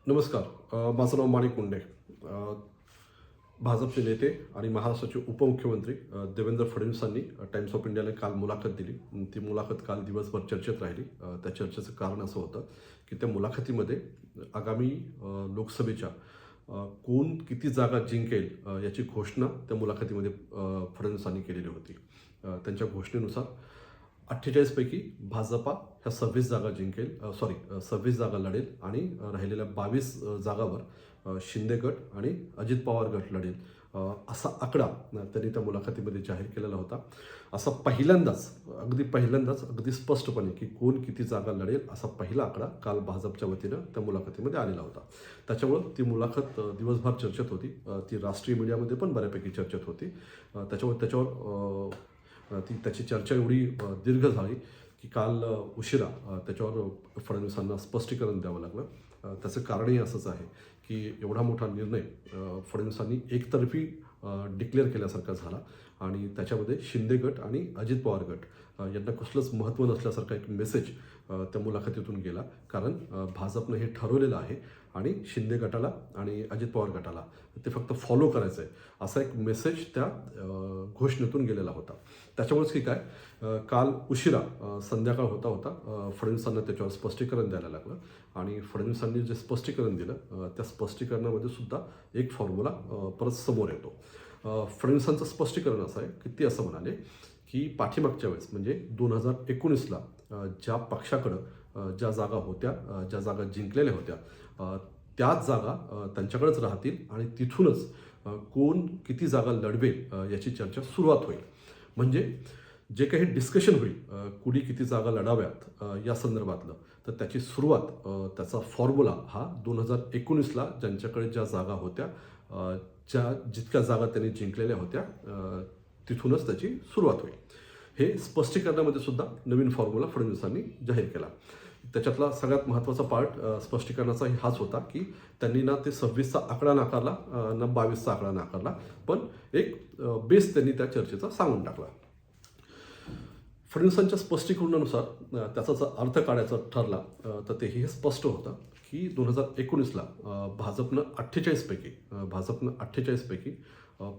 नमस्कार. माझं नाव माणिक मुंडे. भाजपचे नेते आणि महाराष्ट्राचे उपमुख्यमंत्री देवेंद्र फडणवीसांनी टाइम्स ऑफ इंडियाला काल मुलाखत दिली. ती मुलाखत काल दिवसभर चर्चेत राहिली. त्या चर्चेचं कारण असं होतं की त्या मुलाखतीमध्ये आगामी लोकसभेच्या कोण किती जागा जिंकेल याची घोषणा त्या मुलाखतीमध्ये फडणवीसांनी केलेली होती. त्यांच्या घोषणेनुसार 48 पैकी भाजपा ह्या 26 जागा जिंकेल, 26 जागा लढेल आणि राहिलेल्या 22 जागावर शिंदे गट आणि अजित पवार गट लढेल, असा आकडा त्यांनी त्या मुलाखतीमध्ये जाहीर केलेला होता. असा पहिल्यांदाच अगदी स्पष्टपणे की कोण किती जागा लढेल असा पहिला आकडा काल भाजपच्या वतीनं त्या मुलाखतीमध्ये आलेला होता. त्याच्यामुळं ती मुलाखत दिवसभर चर्चेत होती. ती राष्ट्रीय मीडियामध्ये पण बऱ्यापैकी चर्चेत होती. त्याच्यावर त्याची चर्चा एवढी दीर्घ झाली की काल उशिरा त्याच्यावर फडणवीसांना स्पष्टीकरण द्यावं लागलं. त्याचं कारणही असंच आहे की एवढा मोठा निर्णय फडणवीसांनी एकतर्फी डिक्लेअर केल्यासारखा झाला आणि त्याच्यामध्ये शिंदे गट आणि अजित पवार गट यांना कसलंच महत्त्व नसल्यासारखा एक मेसेज त्या मुलाखतीतून गेला. कारण भाजपनं हे ठरवलेलं आहे आणि शिंदे गटाला आणि अजित पवार गटाला ते फक्त फॉलो करायचं आहे, असा एक मेसेज त्या घोषणेतून गेलेला होता. त्याच्यामुळेच की काय काल उशिरा संध्याकाळ होता फडणवीसांना त्याच्यावर स्पष्टीकरण द्यायला लागलं आणि फडणवीसांनी जे स्पष्टीकरण दिलं त्या स्पष्टीकरणामध्ये सुद्धा एक फॉर्म्युला परत समोर येतो. फडणवीसांचं स्पष्टीकरण असं आहे की ते असं म्हणाले की पाठीमागच्या वेळेस म्हणजे 2019ला ज्या पक्षाकडं ज्या जागा होत्या, ज्या जागा जिंकलेल्या होत्या, त्याच जागा त्यांच्याकडेच राहतील आणि तिथूनच कोण किती जागा लढवेल याची चर्चा सुरुवात होईल. म्हणजे जे काही डिस्कशन होईल कुणी किती जागा लढाव्यात या संदर्भातलं, तर त्याची सुरुवात, त्याचा फॉर्म्युला हा 2019ला ज्यांच्याकडे ज्या जागा होत्या, जितक्या जागा त्यांनी जिंकलेल्या होत्या, तिथूनच त्याची सुरुवात होईल. हे स्पष्टीकरणामध्ये सुद्धा नवीन फॉर्म्युला फडणवीसांनी जाहीर केला. त्याच्यातला सगळ्यात महत्त्वाचा पार्ट स्पष्टीकरणाचा हाच होता की त्यांनी ना ते 26चा आकडा नाकारला ना 22चा आकडा नाकारला, पण एक बेस त्यांनी त्या चर्चेचा सांगून टाकला. फडणवीसांच्या स्पष्टीकरणानुसार त्याचा जर अर्थ काढायचा ठरला तर ते हे स्पष्ट होतं की 2019ला भाजपनं 48 पैकी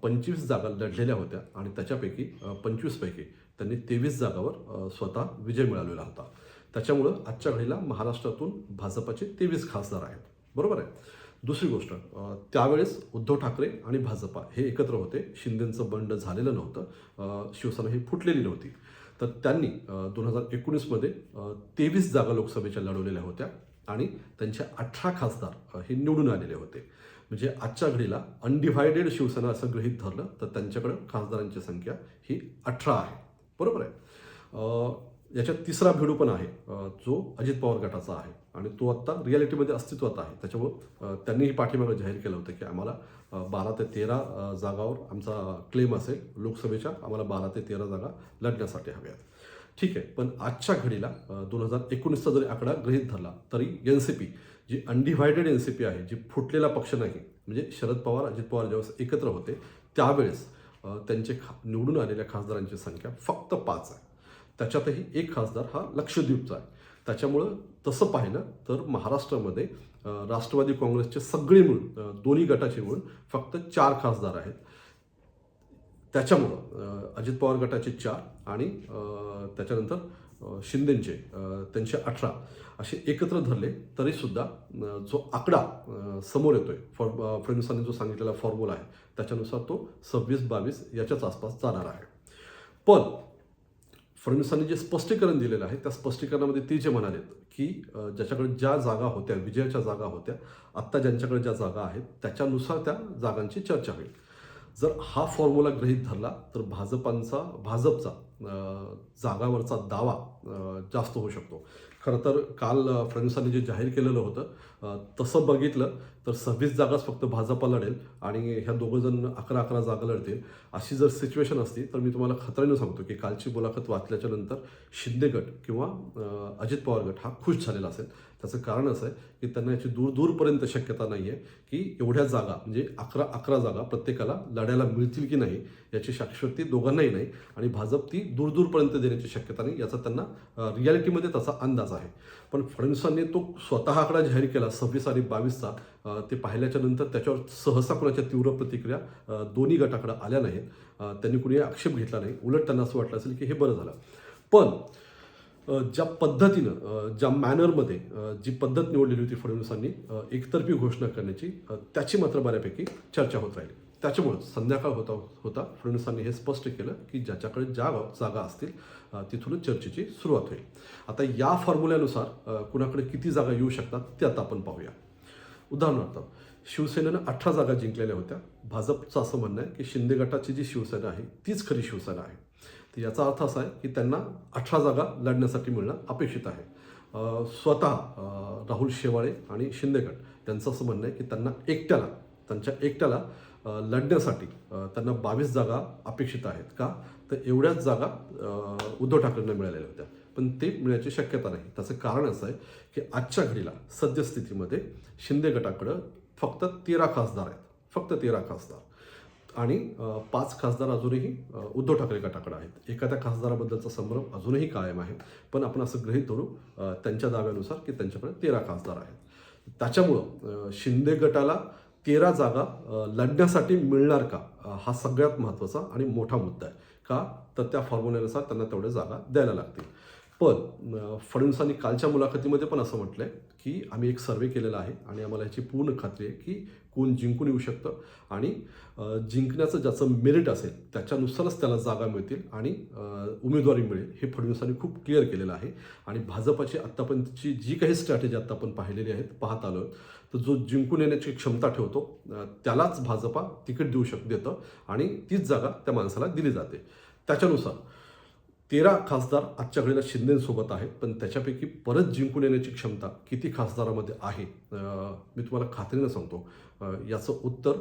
25 जागा लढलेल्या होत्या आणि त्याच्यापैकी 25 पैकी त्यांनी 23 जागावर स्वतः विजय मिळवलेला होता. त्याच्यामुळं आजच्या घडीला महाराष्ट्रातून भाजपाचे 23 खासदार आहेत. बरोबर आहे. दुसरी गोष्ट, त्यावेळेस उद्धव ठाकरे आणि भाजपा हे एकत्र होते. शिंदेंचं बंड झालेलं नव्हतं, शिवसेना ही फुटलेली नव्हती. तर त्यांनी 2019मध्ये 23 जागा लोकसभेच्या लढवलेल्या होत्या आणि त्यांचे 18 खासदार हे निवडून आलेले होते. म्हणजे आजच्या घडीला अनडिव्हायडेड शिवसेना असं गृहीत धरलं तर त्यांच्याकडं खासदारांची संख्या ही 18 आहे. बरोबर आहे. याच्यात तिसरा भिडू पण आहे जो अजित पवार गटाचा आहे आणि तो आत्ता रियालिटीमध्ये अस्तित्वात आहे. त्याच्यामुळं त्यांनीही पाठीमागं जाहीर केलं होतं की आम्हाला 12 ते 13 जागावर आमचा क्लेम असेल लोकसभेच्या, आम्हाला 12 ते 13 जागा लढण्यासाठी हव्यात. ठीक आहे, पण आजच्या घडीला 2019चा जरी आकडा गृहीत धरला तरी NCP जी अनडिव्हायडेड NCP आहे, जी फुटलेला पक्ष नाही, म्हणजे शरद पवार अजित पवार ज्यावेळेस एकत्र होते त्यावेळेस त्यांचे निवडून आलेल्या खासदारांची संख्या फक्त 5 आहे. त्याच्यातही एक खासदार हा लक्षद्वीपचा आहे. त्याच्यामुळं तसं पाहिलं तर महाराष्ट्रामध्ये राष्ट्रवादी काँग्रेसचे सगळे मिळून, दोन्ही गटाचे मिळून फक्त 4 खासदार आहेत. त्याच्यामुळं अजित पवार गटाचे 4 आणि त्याच्यानंतर शिंदेंचे त्यांचे 18 असे एकत्र धरले तरीसुद्धा जो आकडा समोर येतोय, फडणवीसांनी जो सांगितलेला फॉर्म्युला आहे त्याच्यानुसार तो 26-22 याच्याच आसपास जाणार आहे. पण फडणवीसांनी जे स्पष्टीकरण दिलेलं आहे त्या स्पष्टीकरणामध्ये ते जे म्हणालेत की ज्याच्याकडे ज्या जागा होत्या, विजयाच्या जागा होत्या, आत्ता ज्यांच्याकडे ज्या जागा आहेत त्याच्यानुसार त्या जागांची चर्चा होईल. जर हा फॉर्म्युला गृहीत धरला तर भाजपचा जागावरचा दावा जास्त होऊ शकतो. खरं तर काल फडणवीसांनी जे जाहीर केलेलं होतं तसं बघितलं तर 26 जागाच फक्त भाजपा लढेल आणि ह्या दोघंजण 11-11 जागा लढतील. अशी जर सिच्युएशन असती तर मी तुम्हाला खात्रीनं सांगतो की कालची मुलाखत वाचल्याच्या नंतर शिंदे गट किंवा अजित पवार गट हा खुश झालेला असेल. त्याचं कारण असं आहे की त्यांना याची दूरपर्यंत शक्यता नाही आहे की एवढ्या जागा म्हणजे 11 जागा प्रत्येकाला लढायला मिळतील की नाही याची शाश्वती दोघांनाही नाही आणि भाजप ती दूरपर्यंत देण्याची शक्यता नाही याचा त्यांना रियालिटीमध्ये तसा अंदाज आहे. पण फडणवीसांनी तो स्वतः आकडा जाहीर केला 26 आणि 22चा, ते पाहिल्याच्या नंतर त्याच्यावर सहसा कोणाच्या तीव्र प्रतिक्रिया दोन्ही गटाकडे आल्या नाहीत. त्यांनी कुणी आक्षेप घेतला नाही, उलट त्यांना असं वाटलं असेल की हे बरं झालं. पण ज्या पद्धतीनं ज्या मॅनरमध्ये जी पद्धत निवडलेली होती फडणवीसांनी एकतर्फी घोषणा करण्याची, त्याची मात्र बऱ्यापैकी चर्चा होत राहिली. त्याच्यामुळं संध्याकाळ होता फडणवीसांनी हे स्पष्ट केलं की ज्याच्याकडे ज्या जागा असतील तिथूनच चर्चेची सुरुवात होईल. आता या फॉर्म्युल्यानुसार कुणाकडे किती जागा येऊ शकतात ते आता आपण पाहूया. उदाहरणार्थ शिवसेनेनं 18 जागा जिंकलेल्या होत्या. भाजपचं असं म्हणणं आहे की शिंदे गटाची जी शिवसेना आहे तीच खरी शिवसेना आहे. तर याचा अर्थ असा आहे की त्यांना 18 जागा लढण्यासाठी मिळणं अपेक्षित आहे. स्वतः राहुल शेवाळे आणि शिंदे गट त्यांचं असं म्हणणं आहे की त्यांच्या एकट्याला लढण्यासाठी त्यांना 22 जागा अपेक्षित आहेत. का तर एवढ्याच जागा उद्धव ठाकरेंना मिळालेल्या होत्या, पण ते मिळण्याची शक्यता नाही. त्याचं कारण असं आहे की आजच्या घडीला सद्यस्थितीमध्ये शिंदे गटाकडं फक्त 13 खासदार आहेत, फक्त 13 खासदार, आणि 5 खासदार अजूनही उद्धव ठाकरे गटाकडे आहेत. एखाद्या खासदाराबद्दलचा संभ्रम अजूनही कायम आहे, पण आपण असं गृहीत धरू त्यांच्या दाव्यानुसार की त्यांच्याकडे 13 खासदार आहेत. त्याच्यामुळं शिंदे गटाला 13 जागा लढण्यासाठी मिळणार का, हा सगळ्यात महत्त्वाचा आणि मोठा मुद्दा आहे. का तर त्या फॉर्म्युल्यानुसार त्यांना तेवढ्या जागा द्यायला लागतील. पण फडणवीसांनी कालच्या मुलाखतीमध्ये पण असं म्हटलंय की आम्ही एक सर्वे केलेला आहे आणि आम्हाला याची पूर्ण खात्री आहे की कोण जिंकून येऊ शकतं आणि जिंकण्याचं ज्याचं मेरिट असेल त्याच्यानुसारच त्याला जागा मिळतील आणि उमेदवारी मिळेल, हे फडणवीसांनी खूप क्लिअर केलेलं आहे. आणि भाजपाची आत्तापर्यंतची जी काही स्ट्रॅटेजी आता आपण पाहिलेली आहेत पाहत आलो, तर जो जिंकून येण्याची क्षमता ठेवतो त्यालाच भाजपा तिकीट देतं आणि तीच जागा त्या माणसाला दिली जाते. त्याच्यानुसार 13 खासदार आजच्या घडीला शिंदेसोबत आहेत, पण त्याच्यापैकी परत जिंकून येण्याची क्षमता किती खासदारामध्ये आहे मी तुम्हाला खात्रीनं सांगतो. याचं उत्तर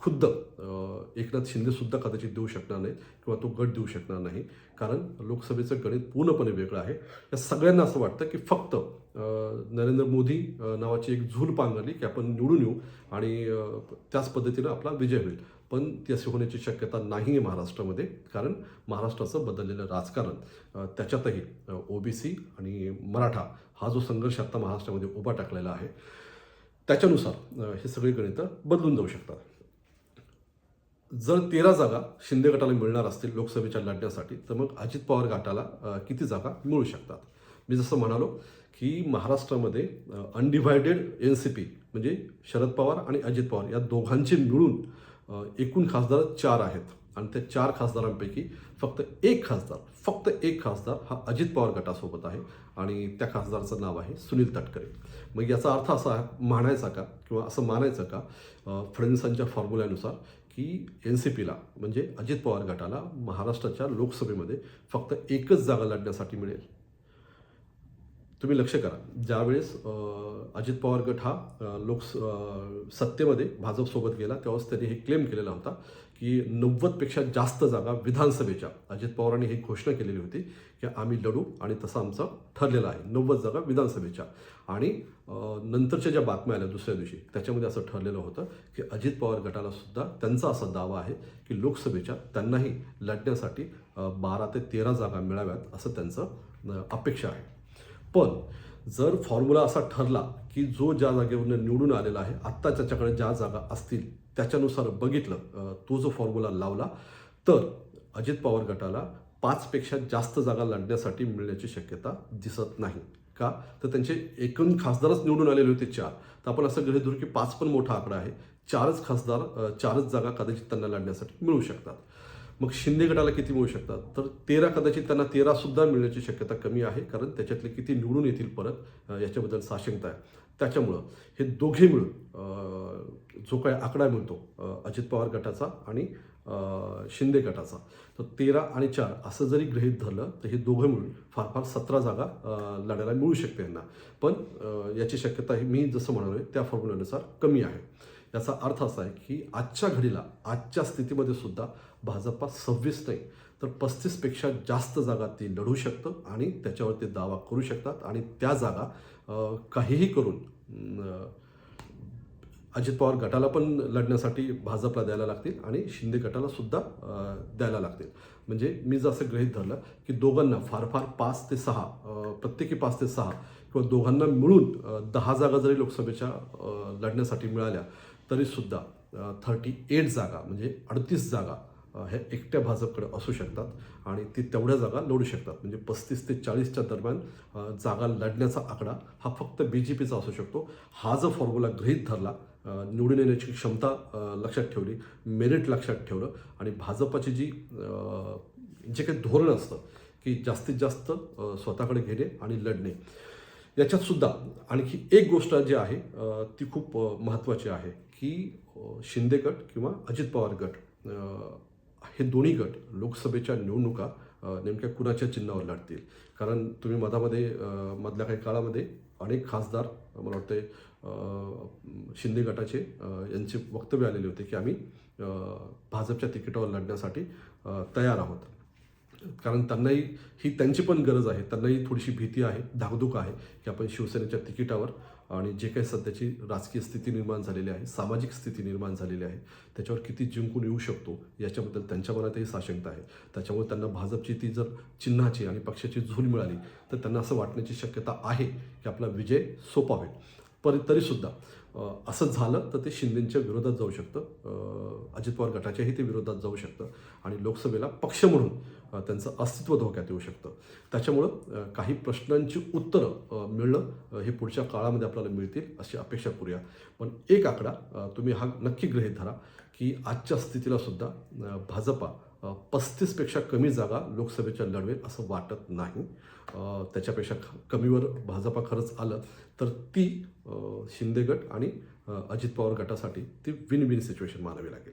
खुद्द एकनाथ शिंदेसुद्धा कदाचित देऊ शकणार नाहीत किंवा तो गट देऊ शकणार नाही, कारण लोकसभेचं गणित पूर्णपणे वेगळं आहे. या सगळ्यांना असं वाटतं की फक्त नरेंद्र मोदी नावाची एक झूल पांघरली की आपण निवडून येऊ आणि त्याच पद्धतीनं आपला विजय होईल. पण ती अशी होण्याची शक्यता नाही आहे महाराष्ट्रामध्ये, कारण महाराष्ट्राचं बदललेलं राजकारण, त्याच्यातही ओबीसी आणि मराठा हा जो संघर्ष आता महाराष्ट्रामध्ये उभा टाकलेला आहे, त्याच्यानुसार हे सगळे गणितं बदलून जाऊ शकतात. जर 13 जागा शिंदे गटाला मिळणार असतील लोकसभेच्या लढण्यासाठी, तर मग अजित पवार गटाला किती जागा मिळू शकतात. मी जसं म्हणालो की महाराष्ट्रामध्ये अनडिव्हायडेड NCP म्हणजे शरद पवार आणि अजित पवार या दोघांचे मिळून एकूण खासदार 4 आहेत आणि त्या 4 खासदारांपैकी फक्त एक खासदार हा अजित पवार गटासोबत आहे आणि त्या खासदाराचं नाव आहे सुनील तटकरे. मग याचा अर्थ असा म्हणायचा का किंवा असं मानायचं का फडणवीसांच्या फॉर्म्युल्यानुसार की NCPला म्हणजे अजित पवार गटाला महाराष्ट्राच्या लोकसभेमध्ये फक्त एकच जागा लढण्यासाठी मिळेल. तुम्ही लक्ष करा, ज्यावेळेस अजित पवार गट हा सत्तेमध्ये भाजपसोबत गेला तेव्हाच त्यांनी हे क्लेम केलेला होता की 90पेक्षा जास्त जागा विधानसभेच्या, अजित पवारांनी ही घोषणा केलेली होती की आम्ही लढू आणि तसं आमचं ठरलेलं आहे 90 जागा विधानसभेच्या. आणि नंतरच्या ज्या बातम्या आल्या दुसऱ्या दिवशी त्याच्यामध्ये असं ठरलेलं होतं की अजित पवार गटाला सुद्धा त्यांचा असा दावा आहे की लोकसभेच्या त्यांनाही लढण्यासाठी 12 ते 13 जागा मिळाव्यात असं त्यांचं अपेक्षा आहे. पण जर फॉर्म्युला असा ठरला की जो ज्या जागेवरून निवडून आलेला आहे आत्ता त्याच्याकडे ज्या जागा असतील त्याच्यानुसार बघितलं, तो जो फॉर्म्युला लावला, तर अजित पवार गटाला 5पेक्षा जास्त जागा लढण्यासाठी मिळण्याची शक्यता दिसत नाही. का तर त्यांचे एकूण खासदारच निवडून आलेले होते 4, तर आपण असं गृहीत धरू की 5 पण मोठा आकडा आहे. 4च जागा कदाचित त्यांना लढण्यासाठी मिळू शकतात. मग शिंदे गटाला किती मिळू शकतात, तर 13 कदाचित त्यांना 13 सुद्धा मिळण्याची शक्यता कमी आहे, कारण त्याच्यातले किती निवडून येतील परत याच्याबद्दल साशंकता आहे. त्याच्यामुळं हे दोघे मिळून जो काही आकडा मिळतो अजित पवार गटाचा आणि शिंदे गटाचा, तर 13 आणि 4 असं जरी गृहीत धरलं तर हे दोघं मिळून फार 17 जागा लढायला मिळू शकते यांना. पण याची शक्यता ही मी जसं म्हणालोय त्या फॉर्म्युल्यानुसार कमी आहे. याचा अर्थ असा आहे की आजच्या घडीला, आजच्या स्थितीमध्ये सुद्धा भाजपा 26 नाही तर 35पेक्षा जास्त जागा ती लढू शकतं आणि त्याच्यावर ते दावा करू शकतात आणि त्या जागा काहीही करून अजित पवार गटाला पण लढण्यासाठी भाजपला द्यायला लागतील आणि शिंदे गटाला सुद्धा द्यायला लागतील. म्हणजे मी जर असं गृहीत धरलं की दोघांना फार फार 5 ते 6 प्रत्येकी 5 ते 6 किंवा दोघांना मिळून 10 जागा जरी लोकसभेच्या लढण्यासाठी मिळाल्या तरीसुद्धा 38 जागा म्हणजे 38 जागा ह्या एकट्या भाजपकडे असू शकतात आणि ती तेवढ्या जागा लढू शकतात. म्हणजे 35 ते 40च्या दरम्यान जागा लढण्याचा आकडा हा फक्त BJPचा असू शकतो. हा जर फॉर्म्युला गृहीत धरला, निवडून येण्याची क्षमता लक्षात ठेवली, मेरिट लक्षात ठेवलं आणि भाजपाची जे काही धोरण असतं की जास्तीत जास्त स्वतःकडे घेणे आणि लढणे, याच्यात सुद्धा आणखी एक गोष्ट जी आहे ती खूप महत्त्वाची आहे की शिंदे गट किंवा अजित पवार गट हे दोन्ही गट लोकसभेच्या निवडणुका नेमक्या कुणाच्या चिन्हावर लढतील. कारण तुम्ही मधल्या काही काळामध्ये अनेक खासदार मला वाटते शिंदे गटाचे यांचे वक्तव्य आलेले होते की आम्ही भाजपच्या तिकिटावर लढण्यासाठी तयार आहोत. कारण त्यांनाही ही त्यांची पण गरज आहे, त्यांनाही थोडीशी भीती आहे, धाकधूक आहे की आपण शिवसेनेच्या तिकिटावर आणि जे काही सध्याची राजकीय स्थिती निर्माण झालेली आहे, सामाजिक स्थिती निर्माण झालेली आहे, त्याच्यावर किती जिंकून येऊ शकतो याच्याबद्दल त्यांच्या मनातही साशंकता आहे. त्याच्यामुळे त्यांना भाजपची ती जर चिन्हाची आणि पक्षाची झूल मिळाली तर त्यांना असं वाटण्याची शक्यता आहे की आपला विजय सोपा होईल. तरीसुद्धा असं झालं तर ते शिंदेच्या विरोधात जाऊ शकतं, अजित पवार गटाच्याही ते विरोधात जाऊ शकतं आणि लोकसभेला पक्ष म्हणून त्यांचं अस्तित्व धोक्यात येऊ शकतं. त्याच्यामुळं काही प्रश्नांची उत्तरं मिळणं हे पुढच्या काळामध्ये आपल्याला मिळतील अशी अपेक्षा करूया. पण एक आकडा तुम्ही हा नक्की गृहीत धरा की आजच्या स्थितीला सुद्धा भाजपा 35पेक्षा कमी जागा लोकसभेच्या लढवेल असं वाटत नाही. त्याच्यापेक्षा कमीवर भाजपा खरंच आलं तर ती शिंदे गट आणि अजित पवार गटासाठी ती विन विन सिच्युएशन मानावी लागेल.